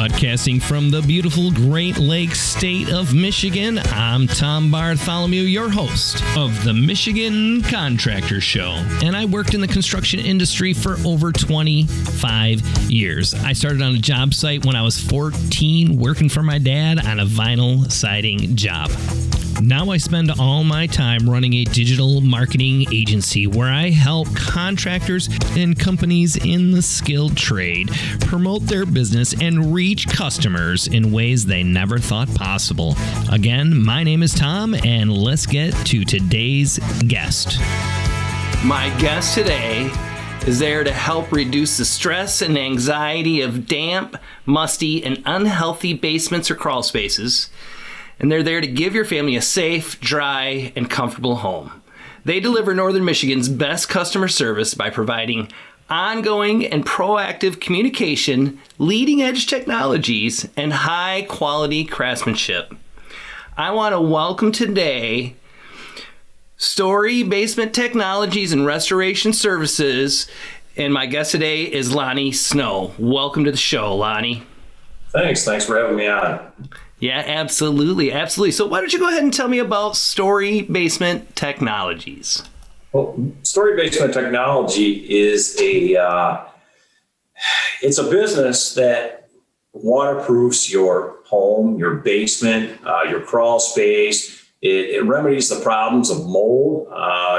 Broadcasting from the beautiful Great Lakes state of Michigan, I'm Tom Bartholomew, your host of the Michigan Contractor Show. And I worked in the construction industry for over 25 years. I started on a job site when I was 14, working for my dad on a vinyl siding job. Now I spend all my time running a digital marketing agency where I help contractors and companies in the skilled trade promote their business and reach customers in ways they never thought possible. Again, my name is Tom, and let's get to today's guest. My guest today is there to help reduce the stress and anxiety of damp, musty, and unhealthy basements or crawl spaces. And they're there to give your family a safe, dry, and comfortable home. They deliver Northern Michigan's best customer service by providing ongoing and proactive communication, leading-edge technologies, and high-quality craftsmanship. I want to welcome today Story Basement Technologies and Restoration Services, and my guest today is Lonny Snow. Welcome to the show, Lonny. Thanks for having me on. Yeah, absolutely. So why don't you go ahead and tell me about Story Basement Technologies? Well, Story Basement Technology is it's a business that waterproofs your home, your basement, your crawl space. It remedies the problems of mold,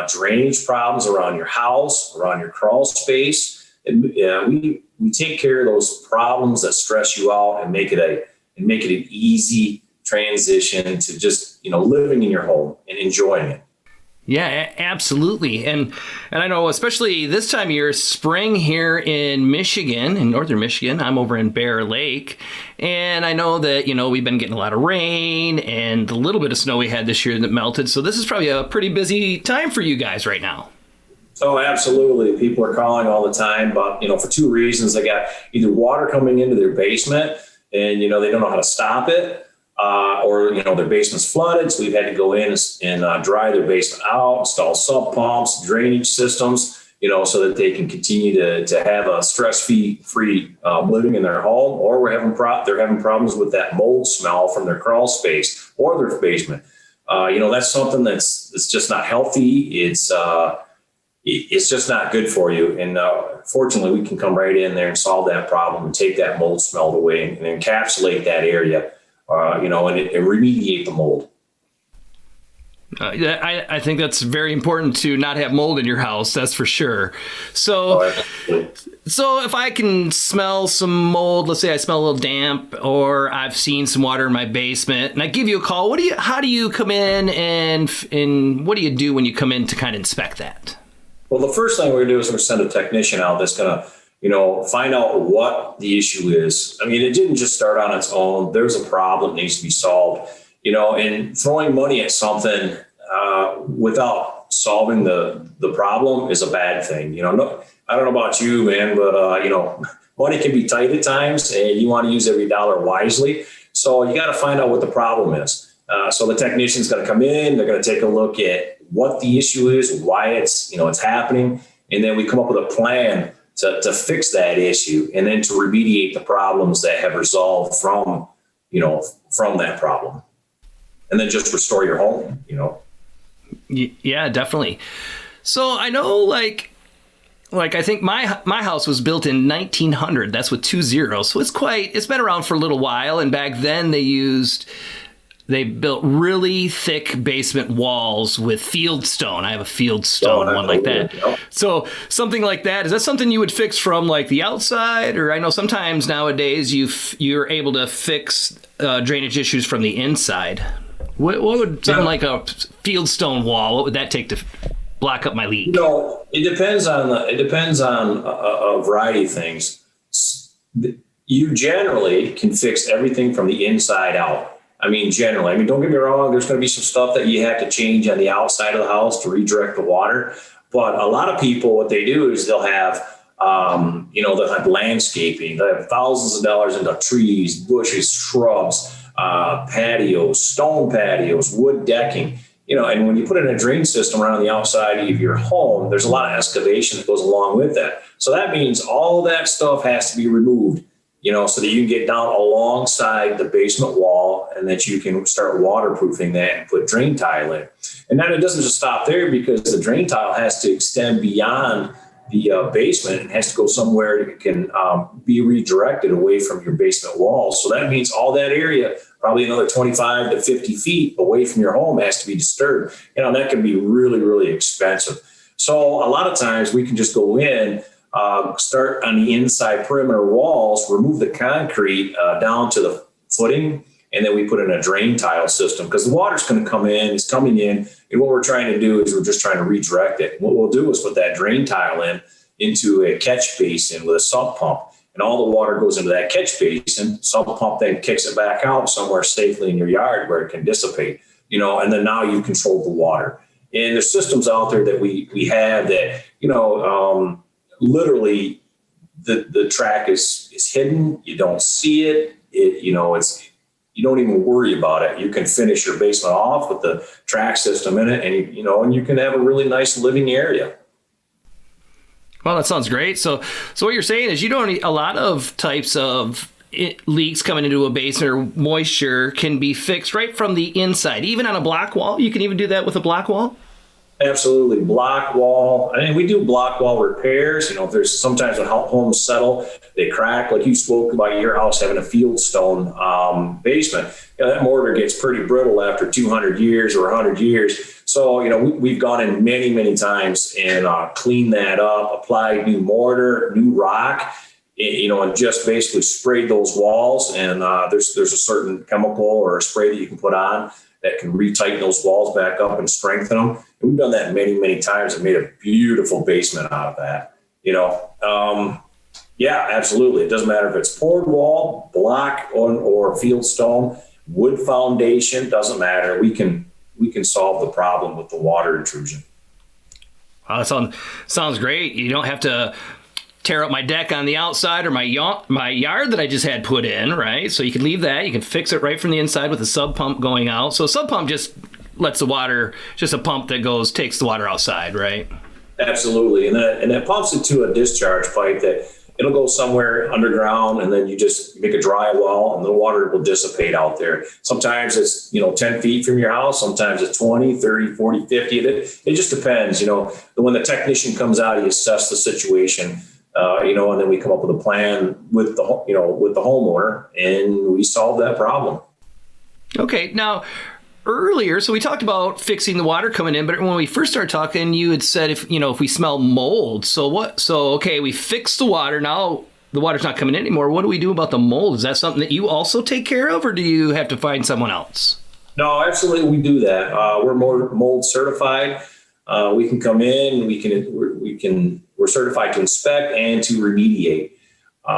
drainage problems around your house, around your crawl space. We take care of those problems that stress you out and make it an easy transition to just, living in your home and enjoying it. Yeah, absolutely. And I know, especially this time of year, spring here in Michigan, in northern Michigan, I'm over in Bear Lake. And I know that, we've been getting a lot of rain and the little bit of snow we had this year that melted. So this is probably a pretty busy time for you guys right now. Oh, absolutely. People are calling all the time, but, for two reasons. They got either water coming into their basement and, they don't know how to stop it, or, their basement's flooded. So we've had to go in and dry their basement out, install sump pumps, drainage systems, so that they can continue to have a stress-free living in their home, or they're having problems with that mold smell from their crawl space or their basement. That's something that's just not healthy. It's just not good for you. And fortunately, we can come right in there and solve that problem and take that mold smell away and encapsulate that area, and remediate the mold. I think that's very important to not have mold in your house. That's for sure. So if I can smell some mold, let's say I smell a little damp, or I've seen some water in my basement, and I give you a call, how do you come in and what do you do when you come in to kind of inspect that? Well, the first thing we're going to do is we're going to send a technician out that's going to, find out what the issue is. I mean, it didn't just start on its own. There's a problem that needs to be solved, and throwing money at something without solving the problem is a bad thing. I don't know about you, man, but, money can be tight at times and you want to use every dollar wisely. So you got to find out what the problem is. So the technician's going to come in, they're going to take a look at what the issue is, why it's happening. And then we come up with a plan to fix that issue and then to remediate the problems that have resolved from that problem. And then just restore your home, Yeah, definitely. So I know like I think my house was built in 1900. That's with 2 zeros. So it's been around for a little while. And back then they built really thick basement walls with field stone. I have a field stone one like that. Yeah. So something like that, is that something you would fix from like the outside? Or I know sometimes nowadays you're able to fix drainage issues from the inside. What would something like a field stone wall, what would that take to block up my leak? It depends on a variety of things. You generally can fix everything from the inside out. Generally, don't get me wrong, there's going to be some stuff that you have to change on the outside of the house to redirect the water. But a lot of people, what they do is they'll have landscaping. They have thousands of dollars into trees, bushes, shrubs, patios, stone patios, wood decking. And when you put in a drain system around the outside of your home, there's a lot of excavation that goes along with that. So that means all of that stuff has to be removed. so that you can get down alongside the basement wall and that you can start waterproofing that and put drain tile in. And then it doesn't just stop there, because the drain tile has to extend beyond the basement and has to go somewhere that can be redirected away from your basement walls. So that means all that area, probably another 25 to 50 feet away from your home, has to be disturbed. That can be really, really expensive. So a lot of times we can just go in, start on the inside perimeter walls, remove the concrete down to the footing, and then we put in a drain tile system, because the water's going to come in, it's coming in, and what we're trying to do is we're just trying to redirect it. What we'll do is put that drain tile into a catch basin with a sump pump, and all the water goes into that catch basin. Sump pump then kicks it back out somewhere safely in your yard where it can dissipate, and then now you control the water. And there's systems out there that we have that, literally the track is hidden. You don't see it. You don't even worry about it. You can finish your basement off with the track system in it, and and you can have a really nice living area. Well, that sounds great. So what you're saying is you don't need a lot of types of leaks coming into a basement, or moisture can be fixed right from the inside, even on a block wall. You can even do that with a block wall. Absolutely. Block wall. I mean, we do block wall repairs. There's sometimes when homes settle, they crack, like you spoke about your house having a fieldstone basement. That mortar gets pretty brittle after 200 years or 100 years. So, we've gone in many, many times and cleaned that up, applied new mortar, new rock, and just basically sprayed those walls. And there's a certain chemical or a spray that you can put on that can retighten those walls back up and strengthen them. And we've done that many, many times and made a beautiful basement out of that. Yeah, absolutely. It doesn't matter if it's poured wall, block, or fieldstone, wood foundation, doesn't matter. We can solve the problem with the water intrusion. Wow, that sounds great. You don't have to tear up my deck on the outside or my yard that I just had put in, right? So you can leave that. You can fix it right from the inside with a sub pump going out. So a sub pump just lets the water, just a pump that takes the water outside, right? Absolutely. And that pumps it to a discharge pipe that it'll go somewhere underground, and then you just make a dry well and the water will dissipate out there. Sometimes it's, 10 feet from your house. Sometimes it's 20, 30, 40, 50. It just depends. When the technician comes out, he assesses the situation. And then we come up with a plan with the homeowner, and we solve that problem. Okay. Now, earlier, so we talked about fixing the water coming in, but when we first started talking, you had said if we smell mold. Okay, we fixed the water. Now the water's not coming in anymore. What do we do about the mold? Is that something that you also take care of, or do you have to find someone else? No, absolutely. We do that. We're mold certified. We can come in, we're certified to inspect and to remediate.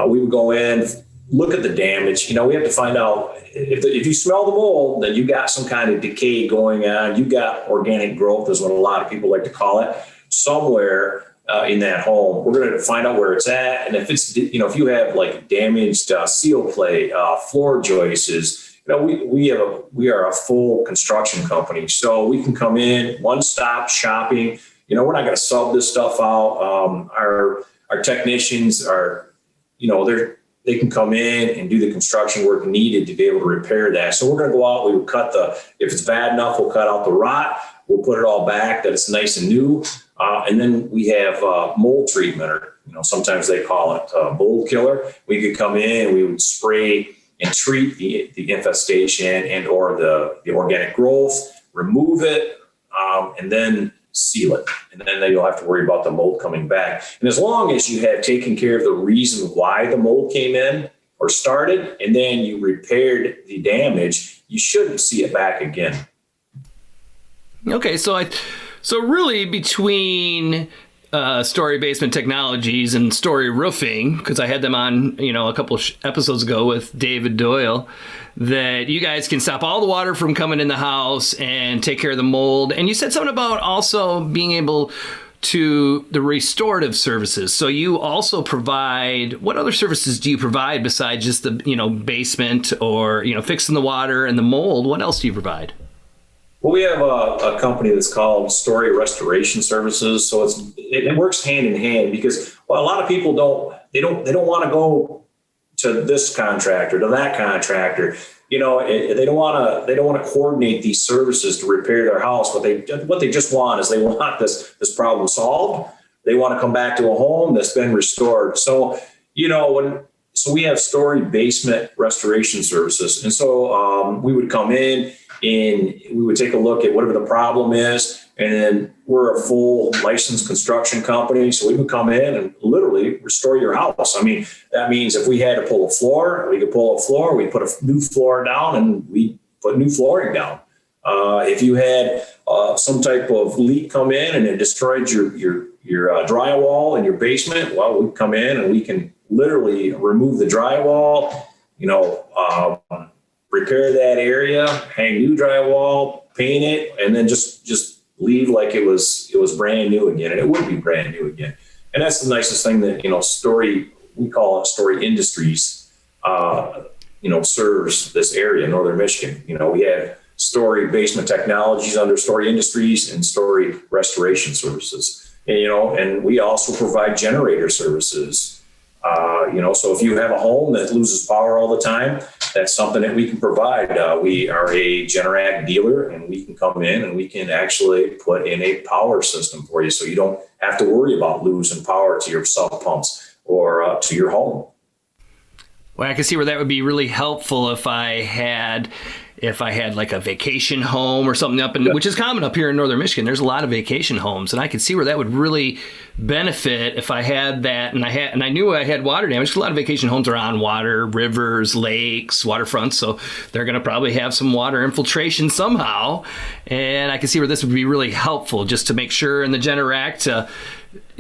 We would go in, look at the damage. We have to find out if you smell the mold, then you got some kind of decay going on. You got organic growth, is what a lot of people like to call it, somewhere in that home. We're going to find out where it's at. And if it's, if you have like damaged seal plate, floor joists, we are a full construction company, so we can come in, one-stop shopping. We're not going to sub this stuff out. Our technicians are, they can come in and do the construction work needed to be able to repair that. So we're going to go out. We will if it's bad enough, we'll cut out the rot. We'll put it all back that it's nice and new. And then we have mold treatment, or sometimes they call it mold killer. We could come in and we would spray and treat the infestation and or the organic growth, remove it, and then seal it. And then you'll have to worry about the mold coming back. And as long as you have taken care of the reason why the mold came in or started, and then you repaired the damage, you shouldn't see it back again. Okay, so really between Story Basement Technologies and Story Roofing, because I had them on, a couple episodes ago with David Doyle, that you guys can stop all the water from coming in the house and take care of the mold. And you said something about also being able to the restorative services. So you also provide, what other services do you provide besides just the, basement or, fixing the water and the mold? What else do you provide? Well, we have a company that's called Story Restoration Services. So it works hand in hand, because a lot of people don't want to go to this contractor, to that contractor. They don't want to coordinate these services to repair their house. What they just want is they want this problem solved. They want to come back to a home that's been restored. So, so we have story basement restoration services. And so we would come in and we would take a look at whatever the problem is. And then we're a full licensed construction company. So we would come in and literally restore your house. I mean, that means if we had to pull a floor, we could pull a floor, we put a new floor down and we put new flooring down. If you had some type of leak come in and it destroyed your drywall in your basement, well, we come in and we can literally remove the drywall, repair that area, hang new drywall, paint it, and then just leave like it was brand new again, and it would be brand new again. And that's the nicest thing that we call it Story Industries, serves this area, Northern Michigan. We have Story Basement Technologies under Story Industries and Story Restoration Services. And we also provide generator services. So if you have a home that loses power all the time, that's something that we can provide. We are a Generac dealer, and we can come in and we can actually put in a power system for you, so you don't have to worry about losing power to your sump pumps or to your home. Well, I can see where that would be really helpful if I had like a vacation home or something which is common up here in Northern Michigan. There's a lot of vacation homes, and I could see where that would really benefit if I had that. And I knew I had water damage. A lot of vacation homes are on water, rivers, lakes, waterfronts, so they're going to probably have some water infiltration somehow. And I can see where this would be really helpful, just to make sure. And the Generac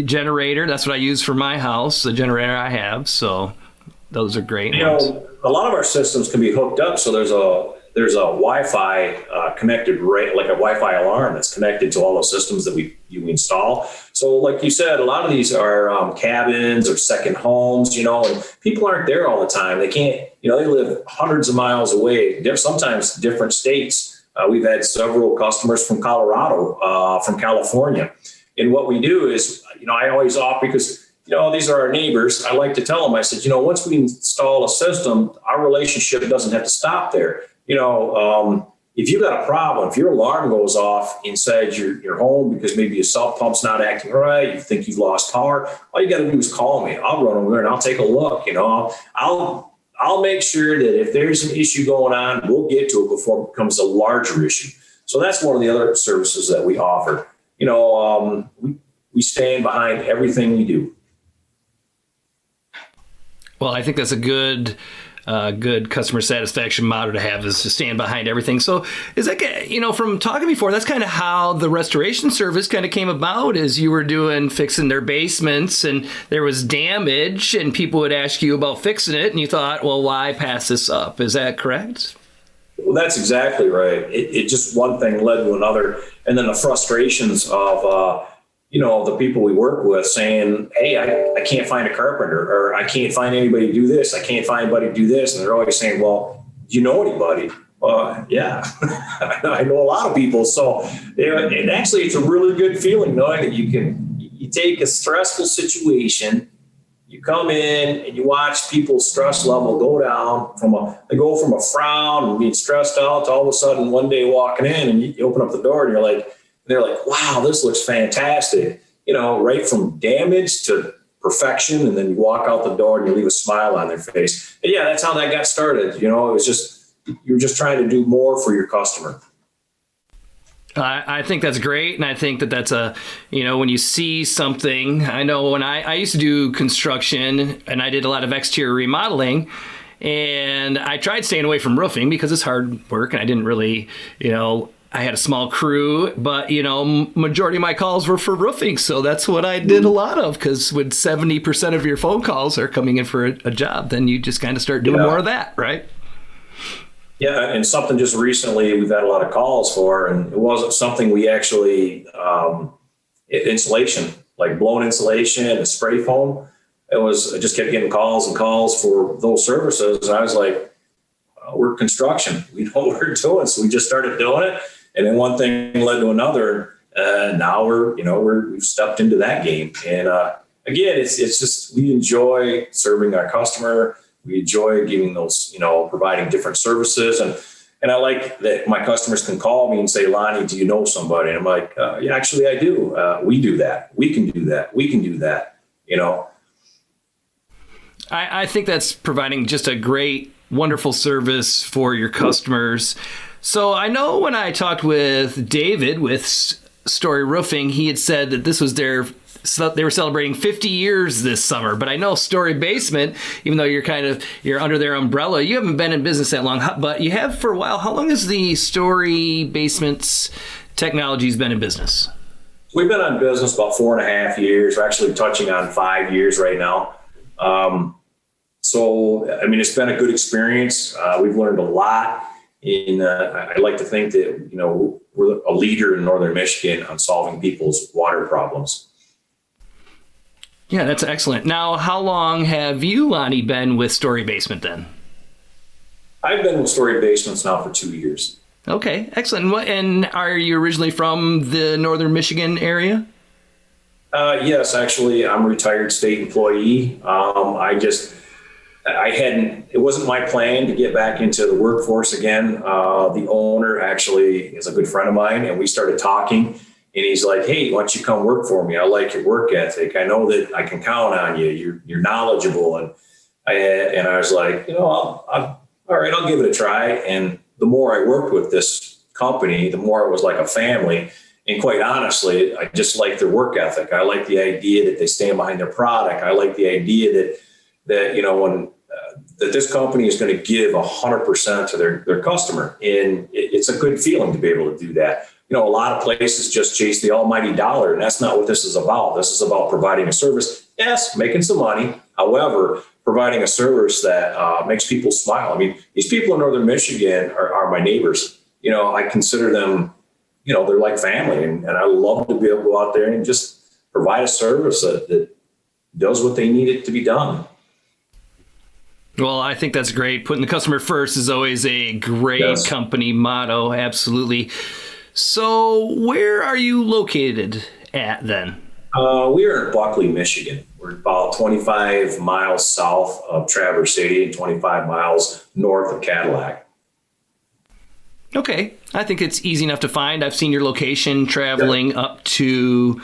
generator, that's what I use for my house, the generator I have. So those are great. A lot of our systems can be hooked up, so there's a Wi-Fi connected, like a Wi-Fi alarm that's connected to all those systems that you install. So like you said, a lot of these are cabins or second homes, and people aren't there all the time. They can't, they live hundreds of miles away, sometimes different states. We've had several customers from Colorado, from California. And what we do is, I always offer, because these are our neighbors. I like to tell them, I said, once we install a system, our relationship doesn't have to stop there. If you got a problem, if your alarm goes off inside your home because maybe your sump pump's not acting right, you think you've lost power, all you got to do is call me. I'll run over there and I'll take a look. I'll make sure that if there's an issue going on, we'll get to it before it becomes a larger issue. So that's one of the other services that we offer. We stand behind everything we do. Well, I think that's a good customer satisfaction motto to have, is to stand behind everything. So is that, from talking before, that's kind of how the restoration service kind of came about, is you were fixing their basements and there was damage and people would ask you about fixing it and you thought, well, why pass this up? Is that correct? Well, that's exactly right. It just one thing led to another. And then the frustrations of, the people we work with saying, hey, I can't find a carpenter, or I can't find anybody to do this. I can't find anybody to do this. And they're always saying, well, do you know anybody? Yeah, I know a lot of people. So and actually, it's a really good feeling knowing that you take a stressful situation, you come in and you watch people's stress level go down they go from a frown and being stressed out to all of a sudden one day walking in and you open up the door and they're like, wow, this looks fantastic. Right from damage to perfection. And then you walk out the door and you leave a smile on their face. And yeah, that's how that got started. It was just, you're just trying to do more for your customer. I think that's great. And I think that's when you see something, I know when I used to do construction and I did a lot of exterior remodeling, and I tried staying away from roofing because it's hard work and I didn't really, I had a small crew, but, majority of my calls were for roofing. So that's what I did a lot of, because when 70% of your phone calls are coming in for a job, then you just kind of start doing more of that, right? Yeah, and something just recently we've had a lot of calls for, and it wasn't something we actually, insulation, like blown insulation and spray foam. I just kept getting calls and calls for those services. And I was like, we're construction. We know what we're doing. So we just started doing it. And then one thing led to another. Now we've stepped into that game. And again, it's just, we enjoy serving our customer. We enjoy giving those, providing different services. And I like that my customers can call me and say, Lonny, do you know somebody? And I'm like, yeah, actually I do. We do that. We can do that. We can do that. I think that's providing just a great, wonderful service for your customers. So I know when I talked with David with Story Roofing, he had said that this was they were celebrating 50 years this summer. But I know Story Basement, even though you're under their umbrella, you haven't been in business that long, but you have for a while. How long has the Story Basement's technologies been in business? We've been in business about 4.5 years. We're actually touching on 5 years right now. It's been a good experience. We've learned a lot. I like to think that, we're a leader in Northern Michigan on solving people's water problems. Yeah, that's excellent. Now, how long have you, Lonny, been with Story Basement then? I've been with Story Basements now for 2 years. Okay, excellent. And are you originally from the Northern Michigan area? Yes, actually, I'm a retired state employee. It wasn't my plan to get back into the workforce again. The owner actually is a good friend of mine, and we started talking, and he's like, hey, why don't you come work for me? I like your work ethic. I know that I can count on you. You're knowledgeable. And I was like, all right, I'll give it a try. And the more I worked with this company, the more it was like a family. And quite honestly, I just like their work ethic. I like the idea that they stand behind their product. I like the idea that this company is going to give 100% to their customer. And it's a good feeling to be able to do that. A lot of places just chase the almighty dollar, and that's not what this is about. This is about providing a service. Yes, making some money. However, providing a service that makes people smile. I mean, these people in Northern Michigan are my neighbors. I consider them, they're like family, and I love to be able to go out there and just provide a service that does what they need it to be done. Well, I think that's great. Putting the customer first is always a great company motto. Absolutely. So where are you located at then? We are in Buckley, Michigan. We're about 25 miles south of Traverse City and 25 miles north of Cadillac. Okay. I think it's easy enough to find. I've seen your location traveling up to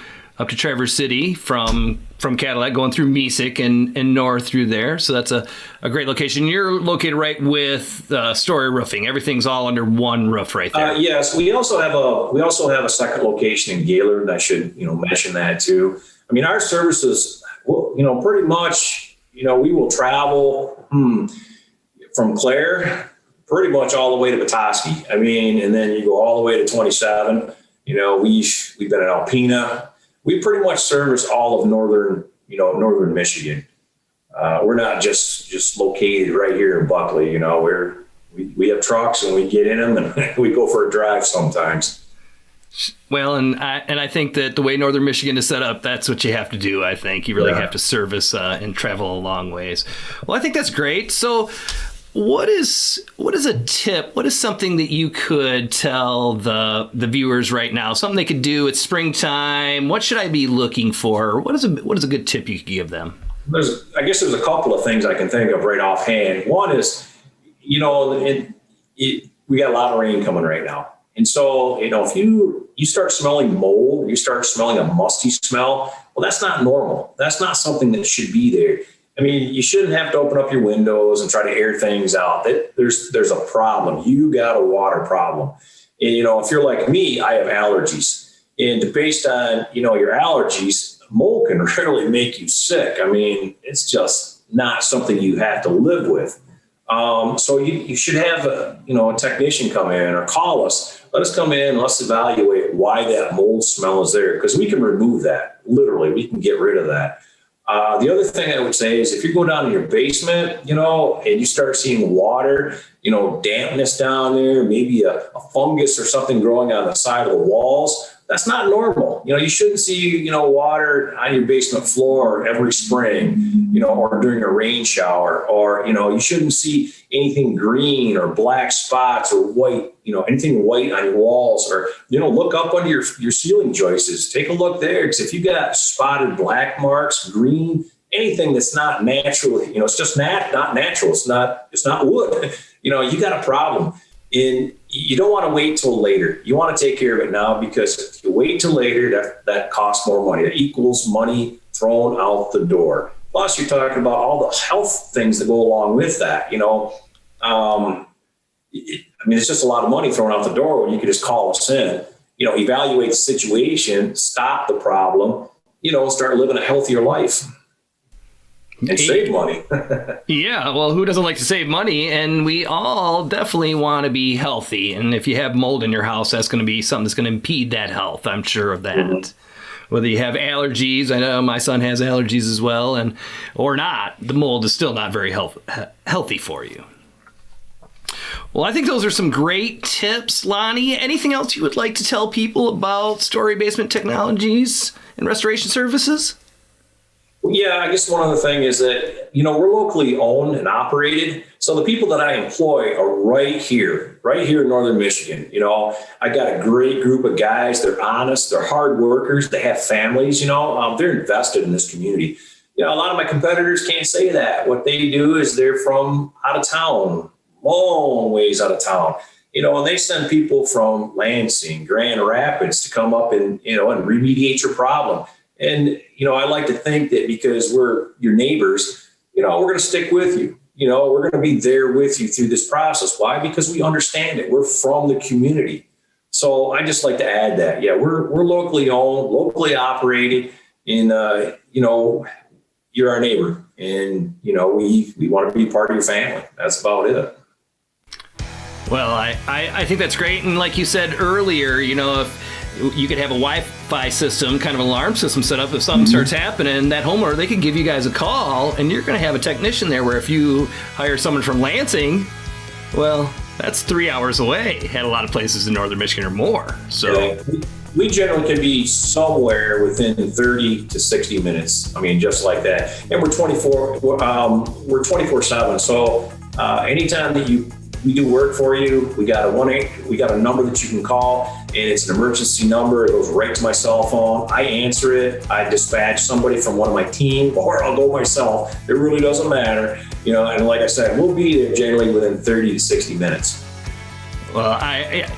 Traverse City from Cadillac, going through Mesick and north through there. So that's a great location. You're located right with Story Roofing. Everything's all under one roof right there. Yes, we also have a second location in Gaylord. I should mention that too. I mean, our services, pretty much, we will travel from Clare pretty much all the way to Petoskey. I mean, and then you go all the way to 27. We've been in Alpena. We pretty much service all of northern Michigan. We're not just located right here in Buckley. We have trucks and we get in them and we go for a drive sometimes. Well, and I think that the way Northern Michigan is set up, that's what you have to do. I think you really have to service and travel a long ways. Well, I think that's great. So what is a tip? What is something that you could tell the viewers right now? Something they could do. It's springtime. What should I be looking for? What is a good tip you could give them? I guess there's a couple of things I can think of right offhand. One is, we got a lot of rain coming right now. And so, if you start smelling mold, you start smelling a musty smell, well, that's not normal. That's not something that should be there. I mean, you shouldn't have to open up your windows and try to air things out. There's a problem. You got a water problem. And, if you're like me, I have allergies. And based on, your allergies, mold can really make you sick. I mean, it's just not something you have to live with. So you should have a technician come in or call us. Let us come in. Let's evaluate why that mold smell is there, because we can remove that. Literally, we can get rid of that. The other thing I would say is if you go down to your basement, and you start seeing water, dampness down there, maybe a fungus or something growing on the side of the walls, that's not normal. You shouldn't see, water on your basement floor every spring, or during a rain shower, or, you shouldn't see anything green or black spots or white, anything white on your walls, or, look up under your ceiling joists. Take a look there, because if you got spotted black marks, green, anything that's not natural, it's just not natural. It's not wood. You got a problem. And you don't want to wait till later. You want to take care of it now, because if you wait till later, that costs more money. That equals money thrown out the door. Plus, you're talking about all the health things that go along with that. It's just a lot of money thrown out the door when you could just call us in, evaluate the situation, stop the problem, start living a healthier life. And save money. Yeah, well, who doesn't like to save money? And we all definitely want to be healthy. And if you have mold in your house, that's going to be something that's going to impede that health. I'm sure of that. Mm-hmm. Whether you have allergies, I know my son has allergies as well, or not, the mold is still not very healthy for you. Well, I think those are some great tips, Lonny. Anything else you would like to tell people about Story Basement Technologies and Restoration Services? Yeah, I guess one other thing is that, we're locally owned and operated. So the people that I employ are right here in Northern Michigan. I got a great group of guys. They're honest. They're hard workers. They have families, they're invested in this community. A lot of my competitors can't say that. What they do is they're from out of town, long ways out of town, and they send people from Lansing, Grand Rapids to come up and remediate your problem. And, I like to think that because we're your neighbors, we're going to stick with you. We're going to be there with you through this process. Why? Because we understand it. We're from the community. So I just like to add that. Yeah, we're locally owned, locally operated, and, you're our neighbor. And, we want to be part of your family. That's about it. Well, I think that's great. And like you said earlier, if you could have a Wi-Fi system, kind of an alarm system set up. If something starts happening, that homeowner, they could give you guys a call, and you're going to have a technician there, where if you hire someone from Lansing, well, that's 3 hours away at a lot of places in Northern Michigan or more. So yeah, we generally can be somewhere within 30 to 60 minutes. Just like that. And we're 24/7. So anytime that we do work for you, we got a number that you can call, and it's an emergency number. It goes right to my cell phone. I answer it. I dispatch somebody from one of my team, or I'll go myself. It really doesn't matter. And like I said, we'll be there generally within 30 to 60 minutes. Well,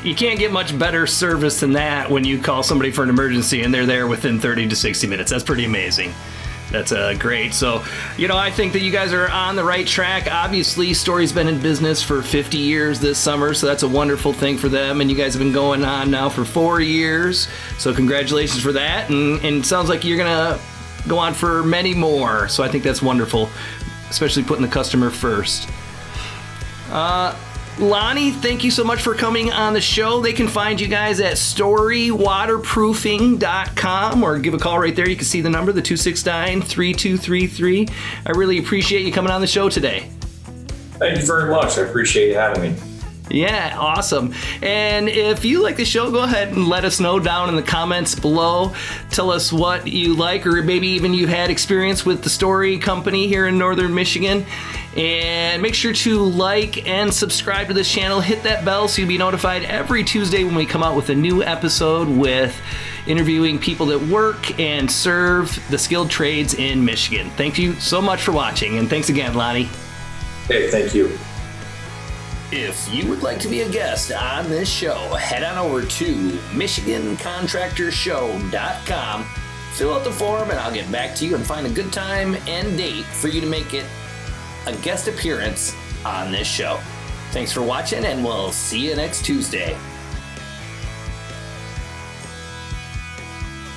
you can't get much better service than that when you call somebody for an emergency and they're there within 30 to 60 minutes. That's pretty amazing. That's great. So, I think that you guys are on the right track. Obviously, Story's been in business for 50 years this summer, so that's a wonderful thing for them. And you guys have been going on now for 4 years. So congratulations for that. And it sounds like you're going to go on for many more. So I think that's wonderful, especially putting the customer first. Lonny, thank you so much for coming on the show. They can find you guys at storywaterproofing.com, or give a call right there. You can see the number, the 269-3233. I really appreciate you coming on the show today. Thank you very much. I appreciate you having me. Yeah, awesome. And if you like the show, go ahead and let us know down in the comments below. Tell us what you like, or maybe even you've had experience with the Story Company here in Northern Michigan. And make sure to like and subscribe to this channel. Hit that bell so you'll be notified every Tuesday when we come out with a new episode with interviewing people that work and serve the skilled trades in Michigan. Thank you so much for watching, and thanks again, Lonny. Hey, thank you. If you would like to be a guest on this show, head on over to MichiganContractorshow.com, fill out the form, and I'll get back to you and find a good time and date for you to make it a guest appearance on this show. Thanks for watching, and we'll see you next Tuesday.